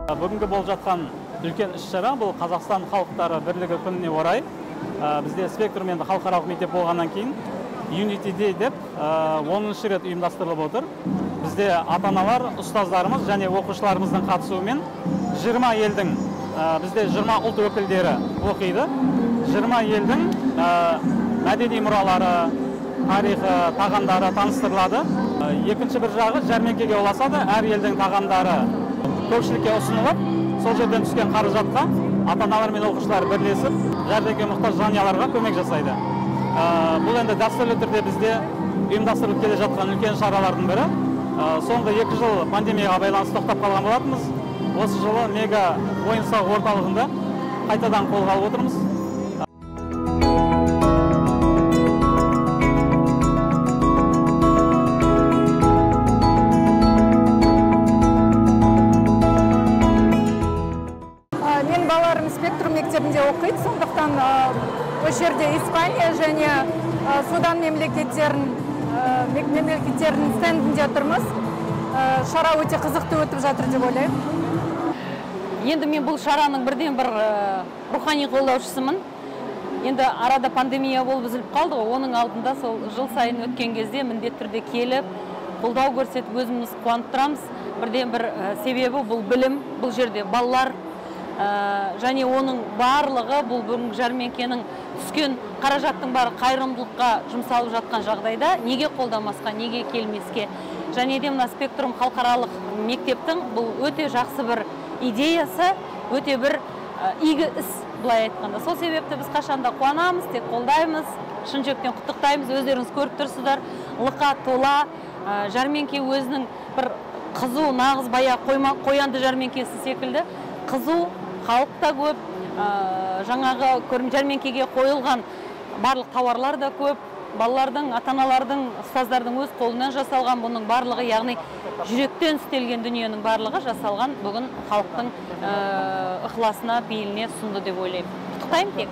Бүгінгі болып жатқан үлкен іс-шара бұл Қазақстан халықтары бірлігі күніне орай. Бізде Спектрум енді халықаралық мектеп болғаннан кейін Unity Day деп 10-шы рет ұйымдастырылып отыр. Бізде ата-аналар, ұстаздарымыз және оқушыларымыздың қатысуымен 20 елдің, бізде 20 ұлт өкілдері оқиды. 20 елдің мәдени мұралары, тарихы, тағамдары таныстырылады. Екінші бір жағы жәрмеңкеге ұласады. Әр елдің тағамдары көпшілікке ұсынылып, сол жерден түскен қаражатқа ата-аналар мен оқушылар бірлесіп, жәрдемге мұқтаж жанұяларға көмек жасайды. Бұл енді дәстүрлі түрде бізде ұйымдастырылып келе жатқан үлкен шаралардың бірі. Соңғы 2 жыл пандемияға байланысты тоқтап қалған болатынбыз. Осы жылы мега ойын-сауық орталығында қайтадан қолға алып отырмыз. Мен балаларым Спектрум мектебінде оқиды, сондықтан осы жерде Испания және Судан мемлекеттерінің стендінде тұрмыз. Шара өте қызықты өтіп жатыр деп ойлаймын. Енді мен бұл шараның бірден бір рухани қолдаушысымын. Енді арада пандемия болып үзіліп қалды ғой, оның алдында сол жыл сайын өткен кезде міндетті түрде келіп, қолдау көрсетіп өзіміз қуанып тұрамыз. Бірден бір себебі бұл білім, бұл жерде балалар және оның барлығы бұл бүгінгі жәрмеңкенің түскен қаражаттың бары қайырымдылыққа жұмсалып жатқан жағдайда неге қолдамасқа, неге келмеске. Және де мына Спектрум халықаралық мектептің бұл өте жақсы бір идеясы, өте бір игі іс былай айтқанда. Сол себепті біз қашанда қуанамыз, тек қолдаймыз, шын жүректен құттықтаймыз. Өздеріңіз көріп тұрсыздар, лықа тола жәрмеңке өзінің бір қызу, нағыз бая қоянды жәрмеңкесі секілді қызу, халық та көп, жаңағы жәрмеңкеге қойылған барлық тауарлар да көп, балалардың, ата-аналардың, ұстаздардың өз қолынан жасалған бұның барлығы, яғни жүректен істелген дүниенің барлығы жасалған бүгін халықтың ықыласына, пейіліне сұнды деп ойлаймын. Құттықтаймын тек.